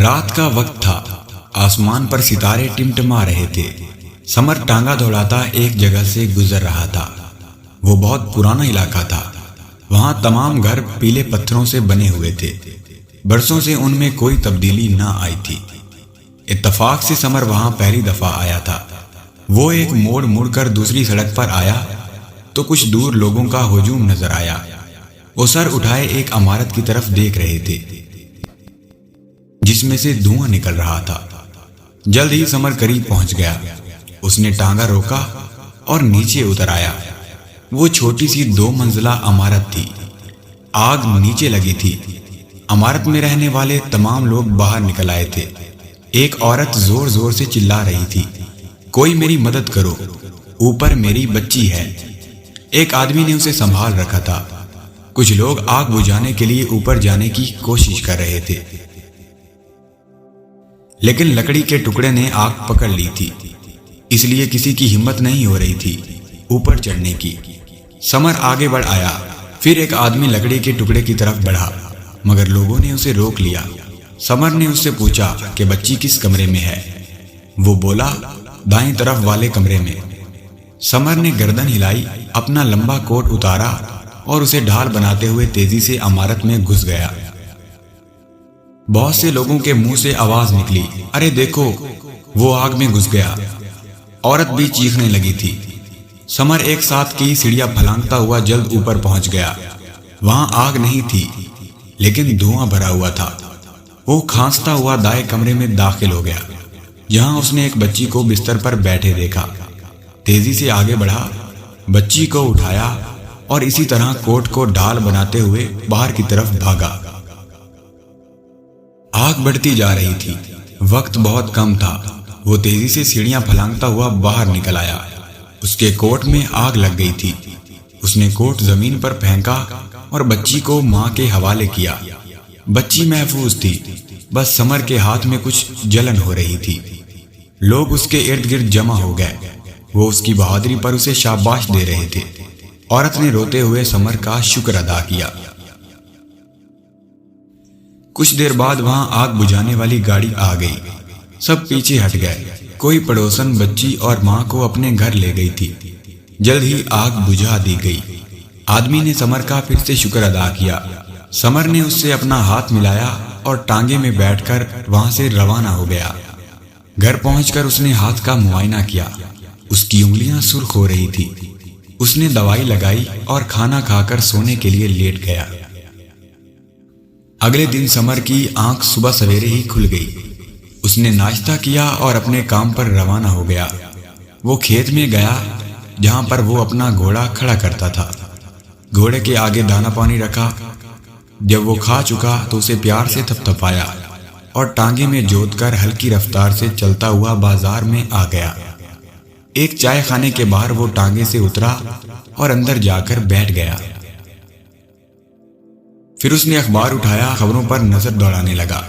رات کا وقت تھا، آسمان پر ستارے ٹمٹما رہے تھے۔ سمر ٹانگا دوڑاتا ایک جگہ سے گزر رہا تھا۔ وہ بہت پرانا علاقہ تھا، وہاں تمام گھر پیلے پتھروں سے بنے ہوئے تھے۔ برسوں سے ان میں کوئی تبدیلی نہ آئی تھی۔ اتفاق سے سمر وہاں پہلی دفعہ آیا تھا۔ وہ ایک موڑ مڑ کر دوسری سڑک پر آیا تو کچھ دور لوگوں کا ہجوم نظر آیا۔ وہ سر اٹھائے ایک عمارت کی طرف دیکھ رہے تھے جس میں سے دھواں نکل رہا تھا۔ جلد ہی سمر قریب پہنچ گیا۔ اس نے ٹانگا روکا اور نیچے اتر آیا۔ وہ چھوٹی سی 2 منزلہ عمارت تھی۔ آگ نیچے لگی تھی۔ عمارت میں رہنے والے تمام لوگ باہر نکل آئے تھے۔ ایک عورت زور زور سے چلا رہی تھی، کوئی میری مدد کرو، اوپر میری بچی ہے۔ ایک آدمی نے اسے سنبھال رکھا تھا۔ کچھ لوگ آگ بجھانے کے لیے اوپر جانے کی کوشش کر رہے تھے، لیکن لکڑی کے ٹکڑے نے آگ پکڑ لی تھی، اس لیے کسی کی ہمت نہیں ہو رہی تھی اوپر چڑھنے کی۔ سمر آگے بڑھ آیا، پھر ایک آدمی لکڑی کے ٹکڑے کی طرف بڑھا، مگر لوگوں نے اسے روک لیا۔ سمر نے اس سے پوچھا کہ بچی کس کمرے میں ہے؟ وہ بولا، دائیں طرف والے کمرے میں۔ سمر نے گردن ہلائی، اپنا لمبا کوٹ اتارا اور اسے ڈھال بناتے ہوئے تیزی سے عمارت میں گھس گیا۔ بہت سے لوگوں کے منہ سے آواز نکلی، ارے دیکھو، وہ آگ میں گھس گیا۔ عورت بھی چیخنے لگی تھی۔ سمر ایک ساتھ کی سیڑھیاں پھلانگتا ہوا جلد اوپر پہنچ گیا۔ وہاں آگ نہیں تھی، لیکن دھواں بھرا ہوا تھا۔ وہ کھانستا ہوا دائیں کمرے میں داخل ہو گیا، جہاں اس نے ایک بچی کو بستر پر بیٹھے دیکھا۔ تیزی سے آگے بڑھا، بچی کو اٹھایا اور اسی طرح کوٹ کو ڈھال بناتے ہوئے باہر کی طرف بھاگا۔ آگ بڑھتی جا رہی تھی، وقت بہت کم تھا۔ وہ تیزی سے سیڑھیاں پھلانگتا ہوا باہر نکل آیا۔ اس کے کوٹ میں آگ لگ گئی تھی۔ اس نے کوٹ زمین پر پھینکا اور بچی کو ماں کے حوالے کیا۔ بچی محفوظ تھی، بس سمر کے ہاتھ میں کچھ جلن ہو رہی تھی۔ لوگ اس کے ارد گرد جمع ہو گئے، وہ اس کی بہادری پر اسے شاباش دے رہے تھے۔ عورت نے روتے ہوئے سمر کا شکر ادا کیا۔ کچھ دیر بعد وہاں آگ بجھانے والی گاڑی آ گئی۔ سب پیچھے ہٹ گئے۔ کوئی پڑوسن بچی اور ماں کو اپنے گھر لے گئی تھی۔ جلد ہی آگ بجھا دی گئی۔ آدمی نے سمر کا پھر سے شکر ادا کیا۔ سمر نے اس سے اپنا ہاتھ ملایا اور ٹانگے میں بیٹھ کر وہاں سے روانہ ہو گیا۔ گھر پہنچ کر اس نے ہاتھ کا معائنہ کیا۔ اس کی انگلیاں سرخ ہو رہی تھی۔ اس نے دوائی لگائی اور کھانا کھا کر سونے کے لیے لیٹ گیا۔ اگلے دن سمر کی آنکھ صبح سویرے ہی کھل گئی۔ اس نے ناشتہ کیا اور اپنے کام پر روانہ ہو گیا۔ وہ کھیت میں گیا جہاں پر وہ اپنا گھوڑا کھڑا کرتا تھا۔ گھوڑے کے آگے دانا پانی رکھا۔ جب وہ کھا چکا تو اسے پیار سے تھپتھپایا اور ٹانگے میں جوت کر ہلکی رفتار سے چلتا ہوا بازار میں آ گیا۔ ایک چائے خانے کے باہر وہ ٹانگے سے اترا اور اندر جا کر بیٹھ گیا۔ پھر اس نے اخبار اٹھایا، خبروں پر نظر دوڑانے لگا،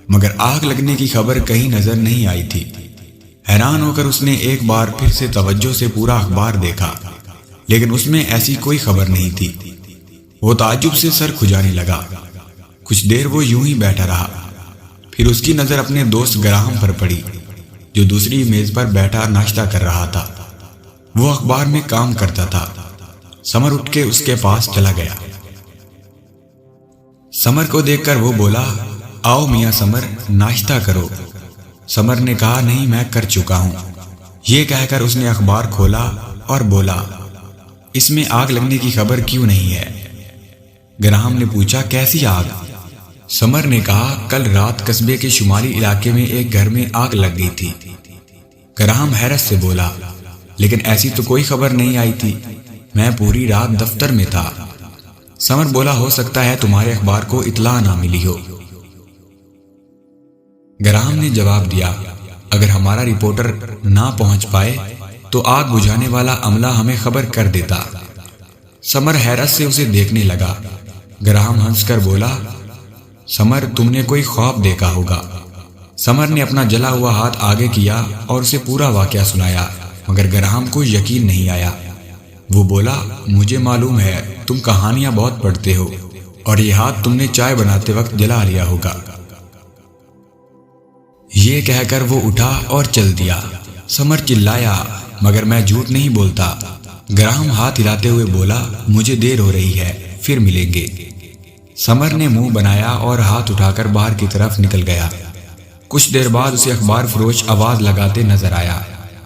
مگر آگ لگنے کی خبر کہیں نظر نہیں آئی تھی۔ حیران ہو کر اس نے ایک بار پھر سے توجہ سے پورا اخبار دیکھا، لیکن اس میں ایسی کوئی خبر نہیں تھی۔ وہ تعجب سے سر کھجانے لگا۔ کچھ دیر وہ یوں ہی بیٹھا رہا، پھر اس کی نظر اپنے دوست گراہم پر پڑی، جو دوسری میز پر بیٹھا ناشتہ کر رہا تھا۔ وہ اخبار میں کام کرتا تھا۔ سمر اٹھ کے اس کے پاس چلا گیا۔ سمر کو دیکھ کر وہ بولا، آؤ میاں سمر، ناشتہ کرو۔ سمر نے کہا، نہیں، میں کر چکا ہوں۔ یہ کہہ کر اس نے اخبار کھولا اور بولا، اس میں آگ لگنے کی خبر کیوں نہیں ہے؟ گراہم نے پوچھا، کیسی آگ؟ سمر نے کہا، کل رات قصبے کے شمالی علاقے میں ایک گھر میں آگ لگ گئی تھی۔ گراہم حیرت سے بولا، لیکن ایسی تو کوئی خبر نہیں آئی تھی، میں پوری رات دفتر میں تھا۔ سمر بولا، ہو سکتا ہے تمہارے اخبار کو اطلاع نہ ملی ہو۔ گراہم نے جواب دیا، اگر ہمارا رپورٹر نہ پہنچ پائے تو آگ بجھانے والا عملہ ہمیں خبر کر دیتا۔ سمر حیرت سے اسے دیکھنے لگا۔ گراہم ہنس کر بولا، سمر، تم نے کوئی خواب دیکھا ہوگا۔ سمر نے اپنا جلا ہوا ہاتھ آگے کیا اور اسے پورا واقعہ سنایا، مگر گراہم کو یقین نہیں آیا۔ وہ بولا، مجھے معلوم ہے تم کہانیاں بہت پڑھتے ہو اور یہ ہاتھ تم نے چائے بناتے وقت جلا لیا ہوگا۔ یہ کہہ کر وہ اٹھا اور چل دیا۔ سمر چلایا، مگر میں جھوٹ نہیں بولتا۔ گراہم ہاتھ ہلاتے ہوئے بولا، مجھے دیر ہو رہی ہے، پھر ملیں گے۔ سمر نے منہ بنایا اور ہاتھ اٹھا کر باہر کی طرف نکل گیا۔ کچھ دیر بعد اسے اخبار فروش آواز لگاتے نظر آیا۔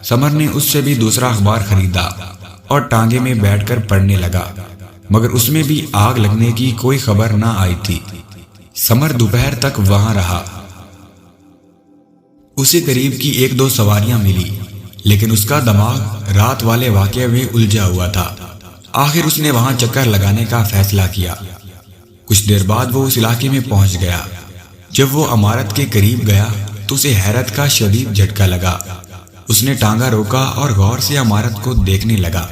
سمر نے اس سے بھی دوسرا اخبار خریدا اور ٹانگے میں بیٹھ کر پڑھنے لگا، مگر اس میں بھی آگ لگنے کی کوئی خبر نہ آئی تھی۔ سمر دوپہر تک وہاں رہا۔ اسے قریب کی ایک دو سواریاں ملی، لیکن اس کا دماغ رات والے واقعے میں الجھا ہوا تھا۔ آخر اس نے وہاں چکر لگانے کا فیصلہ کیا۔ کچھ دیر بعد وہ اس علاقے میں پہنچ گیا۔ جب وہ عمارت کے قریب گیا تو اسے حیرت کا شدید جھٹکا لگا۔ اس نے ٹانگا روکا اور غور سے عمارت کو دیکھنے لگا۔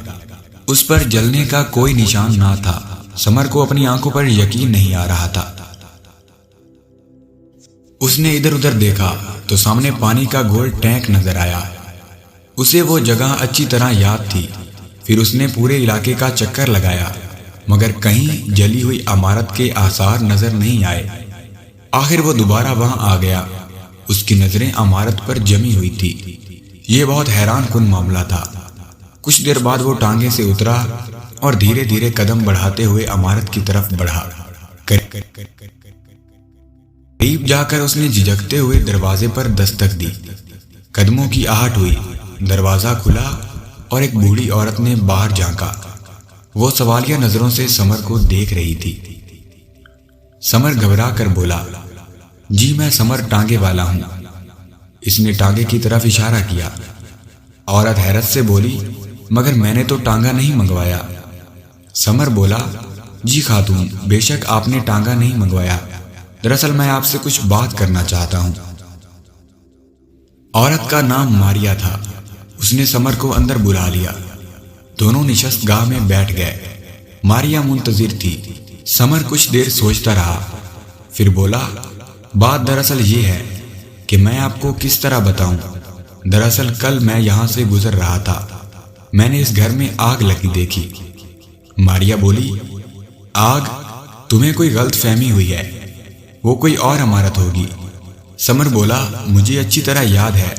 اس پر جلنے کا کوئی نشان نہ تھا۔ سمر کو اپنی آنکھوں پر یقین نہیں آ رہا تھا۔ اس نے ادھر ادھر دیکھا تو سامنے پانی کا گول ٹینک نظر آیا۔ اسے وہ جگہ اچھی طرح یاد تھی۔ پھر اس نے پورے علاقے کا چکر لگایا، مگر کہیں جلی ہوئی عمارت کے آثار نظر نہیں آئے۔ آخر وہ دوبارہ وہاں آ گیا۔ اس کی نظریں عمارت پر جمی ہوئی تھی۔ یہ بہت حیران کن معاملہ تھا۔ کچھ دیر بعد وہ ٹانگے سے اترا اور دھیرے دھیرے قدم بڑھاتے ہوئے عمارت کی طرف بڑھا۔ قریب جا کر اس نے جھجکتے ہوئے دروازے پر دستک دی۔ قدموں کی آہٹ ہوئی، دروازہ کھلا اور ایک بوڑھی عورت نے باہر جھانکا۔ وہ سوالیہ نظروں سے سمر کو دیکھ رہی تھی۔ سمر گھبرا کر بولا، جی میں سمر ٹانگے والا ہوں۔ اس نے ٹانگے کی طرف اشارہ کیا۔ عورت حیرت سے بولی، مگر میں نے تو ٹانگا نہیں منگوایا۔ سمر بولا، جی خاتون، بے شک آپ نے ٹانگا نہیں منگوایا، دراصل میں آپ سے کچھ بات کرنا چاہتا ہوں۔ عورت کا نام ماریا تھا۔ اس نے سمر کو اندر بلا لیا۔ دونوں نشست گاہ میں بیٹھ گئے۔ ماریا منتظر تھی۔ سمر کچھ دیر سوچتا رہا، پھر بولا، بات دراصل یہ ہے کہ میں آپ کو کس طرح بتاؤں۔ دراصل کل میں یہاں سے گزر رہا تھا، میں نے اس گھر میں آگ لگی دیکھی۔ ماریا بولی، آگ؟ تمہیں کوئی غلط فہمی ہوئی ہے، وہ کوئی اور عمارت ہوگی۔ سمر بولا، مجھے اچھی طرح یاد ہے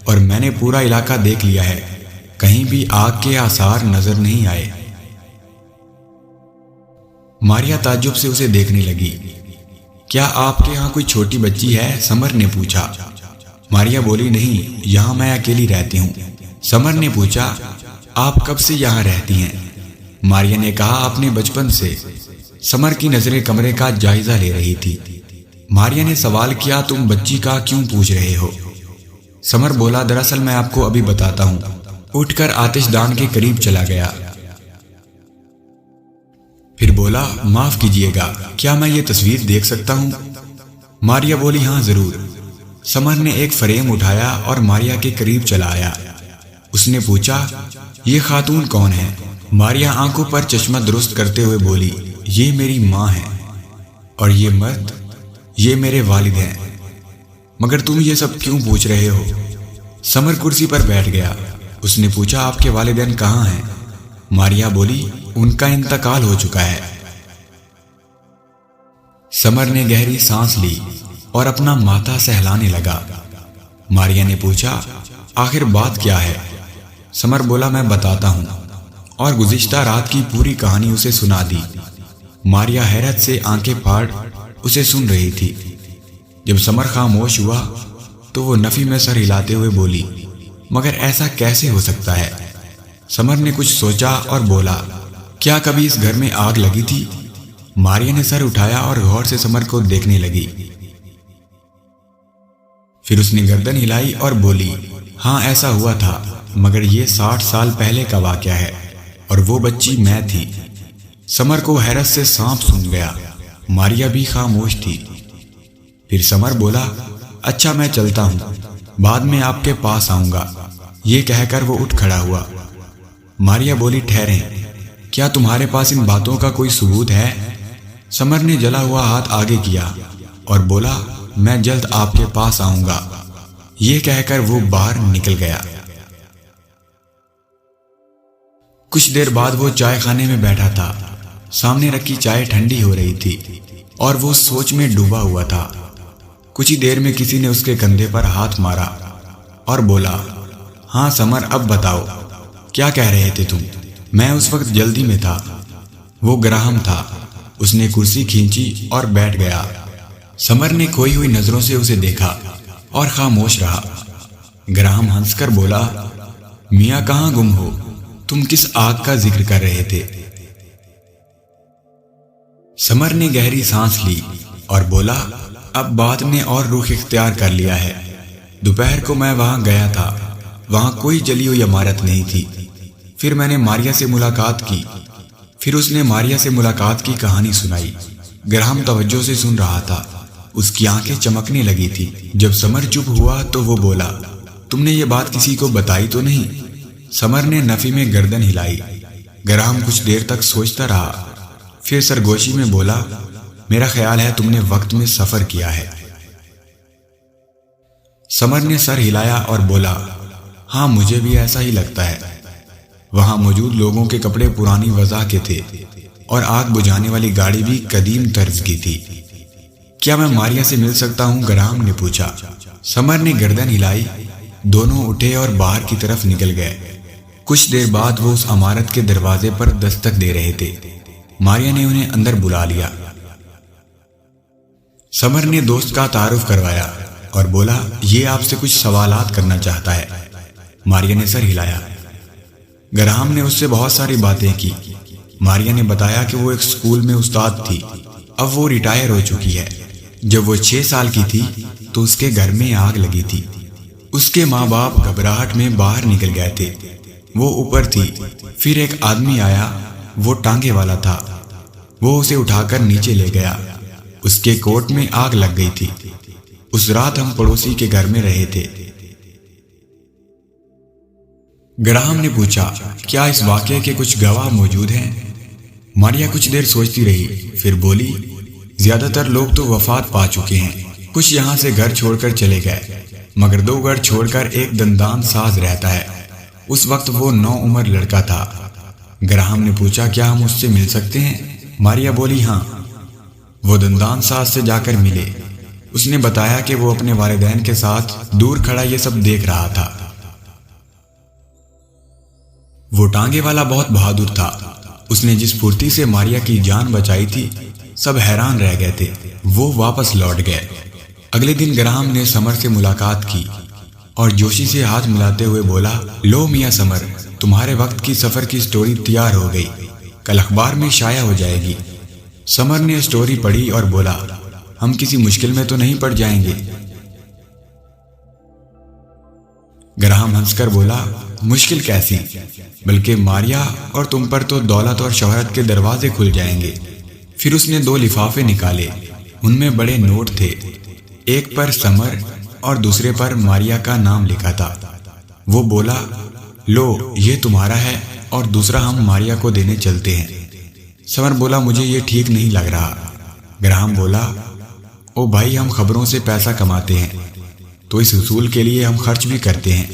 اور میں نے پورا علاقہ دیکھ لیا ہے، کہیں بھی آگ کے آثار نظر نہیں آئے۔ ماریا تعجب سے اسے دیکھنے لگی۔ کیا آپ کے ہاں کوئی چھوٹی بچی ہے؟ سمر نے پوچھا۔ ماریا بولی، نہیں، یہاں میں اکیلی رہتی ہوں۔ سمر نے پوچھا، آپ کب سے یہاں رہتی ہیں؟ ماریا نے کہا، اپنے بچپن سے۔ سمر کی نظریں کمرے کا جائزہ لے رہی تھی۔ ماریا نے سوال کیا، تم بچی کا کیوں پوچھ رہے ہو؟ سمر بولا، دراصل میں آپ کو ابھی بتاتا ہوں۔ اٹھ کر آتش دان کے قریب چلا گیا۔ پھر بولا، معاف کیجیے گا، کیا میں یہ تصویر دیکھ سکتا ہوں؟ ماریا بولی، ہاں ضرور۔ سمر نے ایک فریم اٹھایا اور ماریا کے قریب چلا آیا۔ اس نے پوچھا، یہ خاتون کون ہے؟ ماریا آنکھوں پر چشمہ درست کرتے ہوئے بولی، یہ میری ماں ہے، اور یہ مرد، یہ میرے والد ہیں۔ مگر تم یہ سب کیوں پوچھ رہے ہو؟ سمر کرسی پر بیٹھ گیا۔ اس نے پوچھا، آپ کے والدین کہاں ہیں؟ ماریا بولی، ان کا انتقال ہو چکا ہے۔ سمر نے گہری سانس لی اور اپنا ماتھا سہلانے لگا۔ ماریا نے پوچھا، آخر بات کیا ہے؟ سمر بولا، میں بتاتا ہوں، اور گزشتہ رات کی پوری کہانی اسے سنا دی۔ ماریا حیرت سے آنکھیں پھاڑ اسے سن رہی تھی۔ جب سمر خاموش ہوا تو وہ نفی میں سر ہلاتے ہوئے بولی، مگر ایسا کیسے ہو سکتا ہے؟ سمر نے کچھ سوچا اور بولا، کیا کبھی اس گھر میں آگ لگی تھی؟ ماریا نے سر اٹھایا اور غور سے سمر کو دیکھنے لگی۔ پھر اس نے گردن ہلائی اور بولی، ہاں ایسا ہوا تھا، مگر یہ 60 سال پہلے کا واقعہ ہے، اور وہ بچی میں تھی۔ سمر کو حیرت سے سانپ سونگھ گیا۔ ماریا بھی خاموش تھی۔ پھر سمر بولا، اچھا میں چلتا ہوں، بعد میں آپ کے پاس آؤں گا۔ یہ کہہ کر وہ اٹھ کھڑا ہوا۔ ماریا بولی، ٹھہریں، کیا تمہارے پاس ان باتوں کا کوئی ثبوت ہے؟ سمر نے جلا ہوا ہاتھ آگے کیا اور بولا، میں جلد آپ کے پاس آؤں گا۔ یہ کہہ کر وہ باہر نکل گیا۔ کچھ دیر بعد وہ چائے خانے میں بیٹھا تھا۔ سامنے رکھی چائے ٹھنڈی ہو رہی تھی اور وہ سوچ میں ڈوبا ہوا تھا۔ کچھ ہی دیر میں کسی نے اس کے کندھے پر ہاتھ مارا اور بولا، ہاں سمر، اب بتاؤ کیا کہہ رہے تھے تم؟ میں اس وقت جلدی میں تھا۔ وہ گراہم تھا۔ اس نے کرسی کھینچی اور بیٹھ گیا۔ سمر نے کھوئی ہوئی نظروں سے اسے دیکھا اور خاموش رہا۔ گراہم ہنس کر بولا، میاں کہاں گم ہو؟ تم کس آگ کا ذکر کر رہے تھے؟ سمر نے گہری سانس لی اور بولا، اب بات نے اور رخ اختیار کر لیا ہے۔ دوپہر کو میں وہاں گیا تھا، وہاں کوئی جلی ہوئی عمارت نہیں تھی۔ پھر میں نے ماریا سے ملاقات کی۔ پھر اس نے ماریا سے ملاقات کی کہانی سنائی۔ گراہم توجہ سے سن رہا تھا، اس کی آنکھیں چمکنے لگی تھی۔ جب سمر چپ ہوا تو وہ بولا، تم نے یہ بات کسی کو بتائی تو نہیں؟ سمر نے نفی میں گردن ہلائی۔ گراہم کچھ دیر تک سوچتا رہا، پھر سرگوشی میں بولا، میرا خیال ہے تم نے وقت میں سفر کیا ہے۔ سمر نے سر ہلایا اور بولا، ہاں مجھے بھی ایسا ہی لگتا ہے۔ وہاں موجود لوگوں کے کپڑے پرانی وضع کے تھے اور آگ بجھانے والی گاڑی بھی قدیم طرز کی تھی۔ کیا میں ماریا سے مل سکتا ہوں؟ گراہم نے پوچھا۔ سمر نے گردن ہلائی۔ دونوں اٹھے اور باہر کی طرف نکل گئے۔ کچھ دیر بعد وہ اس عمارت کے دروازے پر دستک دے رہے تھے۔ ماریا نے انہیں اندر بلا لیا۔ سمر نے دوست کا تعارف کروایا اور بولا، یہ آپ سے کچھ سوالات کرنا چاہتا ہے۔ ماریا نے سر ہلایا۔ گراہم نے اس سے بہت ساری باتیں کی۔ ماریا نے بتایا کہ وہ ایک اسکول میں استاد تھی، اب وہ ریٹائر ہو چکی ہے۔ جب وہ 6 سال کی تھی تو اس کے گھر میں آگ لگی تھی۔ اس کے ماں باپ گھبراہٹ میں باہر نکل گئے تھے۔ وہ اوپر تھی۔ پھر ایک آدمی آیا، وہ ٹانگے والا تھا۔ وہ اسے اٹھا کر نیچے لے گیا۔ اس کے کوٹ میں آگ لگ گئی تھی۔ اس رات ہم پڑوسی کے گھر میں رہے تھے۔ گراہم نے پوچھا، کیا اس واقعے کے کچھ گواہ موجود ہیں؟ ماریا کچھ دیر سوچتی رہی، پھر بولی، زیادہ تر لوگ تو وفات پا چکے ہیں۔ کچھ یہاں سے گھر چھوڑ کر چلے گئے، مگر 2 گھر چھوڑ کر ایک دندان ساز رہتا ہے۔ اس وقت وہ نوعمر لڑکا تھا۔ گراہم نے پوچھا، کیا ہم اس سے مل سکتے ہیں؟ ماریا بولی، ہاں۔ وہ دندان ساز سے جا کر ملے۔ اس نے بتایا کہ وہ اپنے والدین کے ساتھ دور کھڑا یہ سب دیکھ رہا تھا۔ وہ ٹانگے والا بہت بہادر تھا۔ اس نے جس پھرتی سے ماریا کی جان بچائی تھی، سب حیران رہ گئے تھے۔ وہ واپس لوٹ گئے۔ اگلے دن گراہم نے سمر سے ملاقات کی اور جوشی سے ہاتھ ملاتے ہوئے بولا، لو میاں سمر، تمہارے وقت کی سفر کی سٹوری تیار ہو گئی، کل اخبار میں شائع ہو جائے گی۔ سمر نے سٹوری پڑھی اور بولا، ہم کسی مشکل میں تو نہیں پڑ جائیں گے؟ گراہم ہنس کر بولا، مشکل کیسی، بلکہ ماریا اور تم پر تو دولت اور شہرت کے دروازے کھل جائیں گے۔ پھر اس نے 2 لفافے نکالے، ان میں بڑے نوٹ تھے، ایک پر سمر اور دوسرے پر ماریا کا نام لکھا تھا۔ وہ بولا، لو یہ تمہارا ہے اور دوسرا ہم ماریا کو دینے چلتے ہیں۔ سمر بولا، مجھے یہ ٹھیک نہیں لگ رہا۔ گراہم بولا، او بھائی، ہم خبروں سے پیسہ کماتے ہیں تو اس حصول کے لیے ہم خرچ بھی کرتے ہیں۔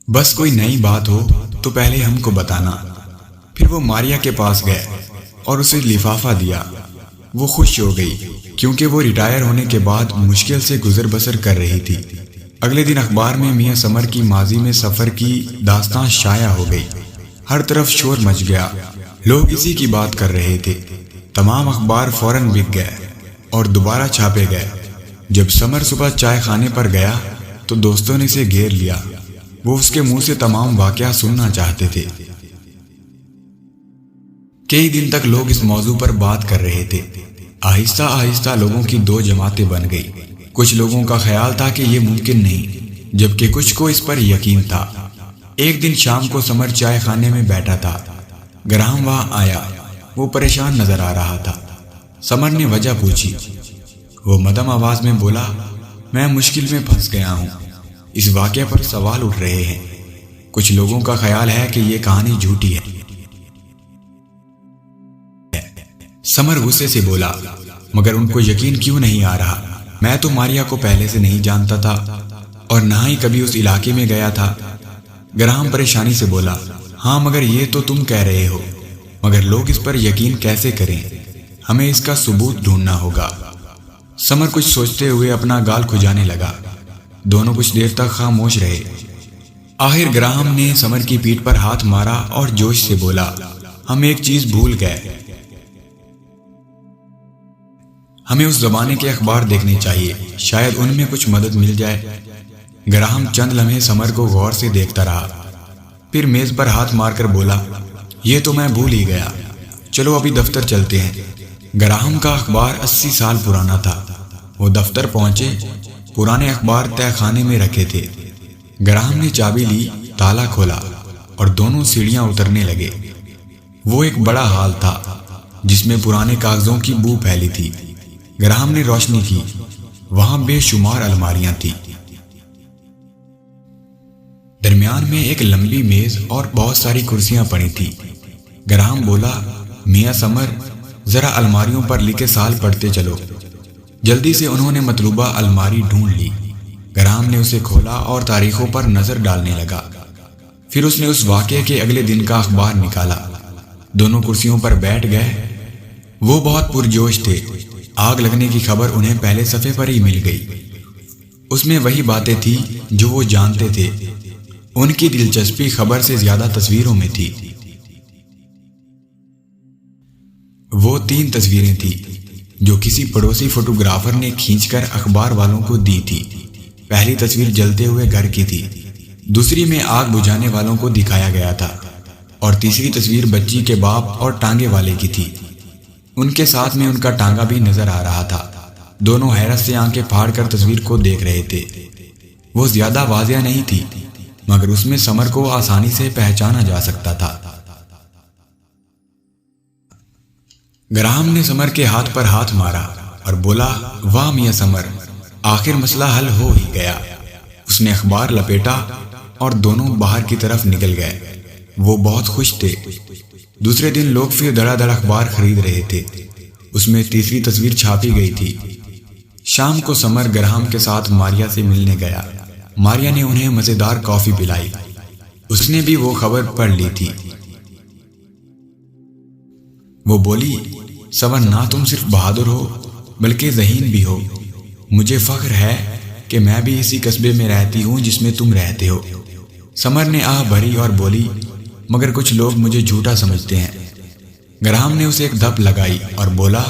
بس کوئی نئی بات ہو تو پہلے ہم کو بتانا۔ پھر وہ ماریا کے پاس گئے اور اسے لفافہ دیا۔ وہ خوش ہو گئی کیونکہ وہ ریٹائر ہونے کے بعد مشکل سے گزر بسر کر رہی تھی۔ اگلے دن اخبار میں میاں سمر کی ماضی میں سفر کی داستان شائع ہو گئی۔ ہر طرف شور مچ گیا، لوگ اسی کی بات کر رہے تھے۔ تمام اخبار فوراً بک گئے اور دوبارہ چھاپے گئے۔ جب سمر صبح چائے خانے پر گیا تو دوستوں نے اسے گھیر لیا۔ وہ اس کے منہ سے تمام واقعہ سننا چاہتے تھے۔ کئی دن تک لوگ اس موضوع پر بات کر رہے تھے۔ آہستہ آہستہ لوگوں کی 2 جماعتیں بن گئی۔ کچھ لوگوں کا خیال تھا کہ یہ ممکن نہیں، جبکہ کچھ کو اس پر یقین تھا۔ ایک دن شام کو سمر چائے خانے میں بیٹھا تھا۔ گراہم وہاں آیا۔ وہ پریشان نظر آ رہا تھا۔ سمر نے وجہ پوچھی۔ وہ مدھم آواز میں بولا، میں مشکل میں پھنس گیا ہوں۔ اس واقعے پر سوال اٹھ رہے ہیں۔ کچھ لوگوں کا خیال ہے کہ یہ کہانی جھوٹی ہے۔ سمر غصے سے بولا، مگر ان کو یقین کیوں نہیں آ رہا؟ میں تو ماریا کو پہلے سے نہیں جانتا تھا اور نہ ہی کبھی اس علاقے میں گیا تھا۔ گراہم پریشانی سے بولا، ہاں مگر یہ تو تم کہہ رہے ہو، مگر لوگ اس پر یقین کیسے کریں؟ ہمیں اس کا ثبوت ڈھونڈنا ہوگا۔ سمر کچھ سوچتے ہوئے اپنا گال کھجانے لگا۔ دونوں کچھ دیر تک خاموش رہے۔ آخر گراہم نے سمر کی پیٹھ پر ہاتھ مارا اور جوش سے بولا، ہم ایک چیز بھول گئے، ہمیں اس زمانے کے اخبار دیکھنے چاہیے، شاید ان میں کچھ مدد مل جائے۔ گراہم چند لمحے سمر کو غور سے دیکھتا رہا، پھر میز پر ہاتھ مار کر بولا، یہ تو میں بھول ہی گیا، چلو ابھی دفتر چلتے ہیں۔ گراہم کا اخبار 80 سال پرانا تھا۔ وہ دفتر پہنچے، پرانے اخبار تہہ خانے میں رکھے تھے۔ گراہم نے چابی لی، تالا کھولا اور دونوں سیڑھیاں اترنے لگے۔ وہ ایک بڑا ہال تھا جس میں پرانے کاغذوں کی بو پھیلی تھی۔ گراہم نے روشنی کی، وہاں بے شمار الماریاں تھیں۔ درمیان میں ایک لمبی میز اور بہت ساری کرسیاں پڑی تھیں۔ گراہم بولا، میاں سمر، ذرا الماریوں پر لکھے سال پڑھتے چلو۔ جلدی سے انہوں نے مطلوبہ الماری ڈھونڈ لی۔ گراہم نے اسے کھولا اور تاریخوں پر نظر ڈالنے لگا۔ پھر اس نے اس واقعے کے اگلے دن کا اخبار نکالا۔ دونوں کرسیوں پر بیٹھ گئے۔ وہ بہت پرجوش تھے۔ آگ لگنے کی خبر انہیں پہلے صفحے پر ہی مل گئی۔ اس میں وہی باتیں تھیں جو وہ جانتے تھے۔ ان کی دلچسپی خبر سے زیادہ تصویروں میں تھی۔ وہ 3 تصویریں تھیں جو کسی پڑوسی فوٹوگرافر نے کھینچ کر اخبار والوں کو دی تھی۔ پہلی تصویر جلتے ہوئے گھر کی تھی، دوسری میں آگ بجھانے والوں کو دکھایا گیا تھا، اور تیسری تصویر بچی کے باپ اور ٹانگے والے کی تھی۔ ان کے ساتھ میں ان کا ٹانگا بھی نظر آ رہا تھا۔ دونوں حیرت سے آنکھیں پھاڑ کر تصویر کو دیکھ رہے تھے۔ وہ زیادہ واضح نہیں تھی، مگر اس میں سمر کو آسانی سے پہچانا جا سکتا تھا۔ گراہم نے سمر کے ہاتھ پر ہاتھ مارا اور بولا، واہ میاں سمر، آخر مسئلہ حل ہو ہی گیا۔ اس نے اخبار لپیٹا اور دونوں باہر کی طرف نکل گئے۔ وہ بہت خوش تھے۔ دوسرے دن لوگ پھر دڑا دڑ اخبار خرید رہے تھے۔ اس میں تیسری تصویر چھاپی گئی تھی۔ شام کو سمر گراہم کے ساتھ ماریا سے ملنے گیا۔ ماریا نے انہیں مزیدار کافی پلائی۔ اس نے بھی وہ خبر پڑھ لی تھی۔ وہ بولی، سمر، نہ تم صرف بہادر ہو بلکہ ذہین بھی ہو۔ مجھے فخر ہے کہ میں بھی اسی قصبے میں رہتی ہوں جس میں تم رہتے ہو۔ سمر نے آہ بھری اور بولی، مگر کچھ لوگ مجھے جھوٹا سمجھتے ہیں۔ گراہم نے اسے ایک دھپ لگائی اور بولا،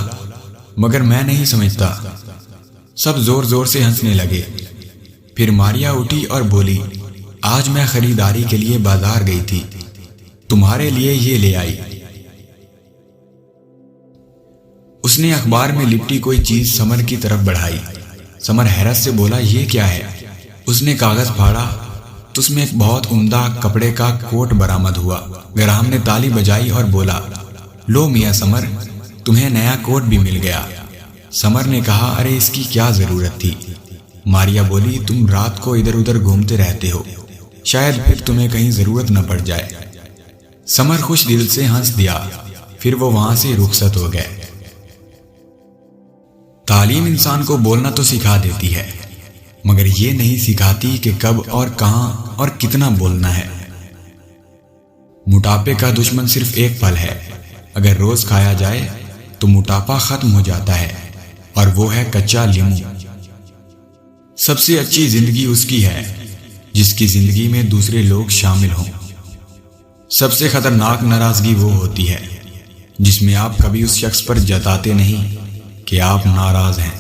مگر میں نہیں سمجھتا۔ سب زور زور سے ہنسنے لگے۔ پھر ماریا اٹھی اور بولی، آج میں خریداری کے لیے بازار گئی تھی، تمہارے لیے یہ لے آئی۔ اس نے اخبار میں لپٹی کوئی چیز سمر کی طرف بڑھائی۔ سمر حیرت سے بولا، یہ کیا ہے؟ اس نے کاغذ پھاڑا تو اس میں ایک بہت عمدہ کپڑے کا کوٹ برآمد ہوا۔ گراہم نے تالی بجائی اور بولا، لو میاں سمر، تمہیں نیا کوٹ بھی مل گیا۔ سمر نے کہا، ارے اس کی کیا ضرورت تھی؟ ماریا بولی، تم رات کو ادھر ادھر گھومتے رہتے ہو، شاید پھر تمہیں کہیں ضرورت نہ پڑ جائے۔ سمر خوش دل سے ہنس دیا، پھر وہ وہاں سے رخصت ہو گئے۔ تعلیم انسان کو بولنا تو سکھا دیتی ہے، مگر یہ نہیں سکھاتی کہ کب اور کہاں اور کتنا بولنا ہے۔ موٹاپے کا دشمن صرف ایک پھل ہے، اگر روز کھایا جائے تو موٹاپا ختم ہو جاتا ہے، اور وہ ہے کچا لیمو۔ سب سے اچھی زندگی اس کی ہے جس کی زندگی میں دوسرے لوگ شامل ہوں۔ سب سے خطرناک ناراضگی وہ ہوتی ہے جس میں آپ کبھی اس شخص پر جتاتے نہیں کہ آپ ناراض ہیں۔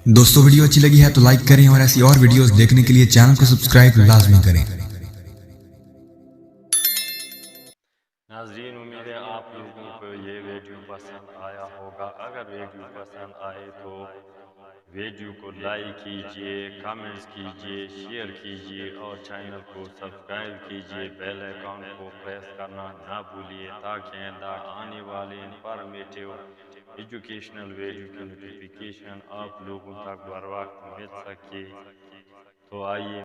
دوستو، ویڈیو اچھی لگی ہے تو لائک کریں، اور ایسی اور ویڈیوز دیکھنے کے لیے چینل کو سبسکرائب لازمی کریں۔ ناظرین، امید ہے آپ لوگوں کو یہ ویڈیو پسند آیا ہوگا۔ اگر ویڈیو پسند آئے تو ویڈیو کو لائک کیجئے، کامنٹس کیجئے، شیئر کیجئے اور چینل کو سبسکرائب کیجئے۔ بیل آئیکن کو پریس کرنا نہ بھولیے تاکہ آئندہ آنے والے انفارمیٹیو ایجوکیشنل ویڈیو کی نوٹیفیکیشن آپ لوگوں تک بر وقت مل سکے۔ تو آئیے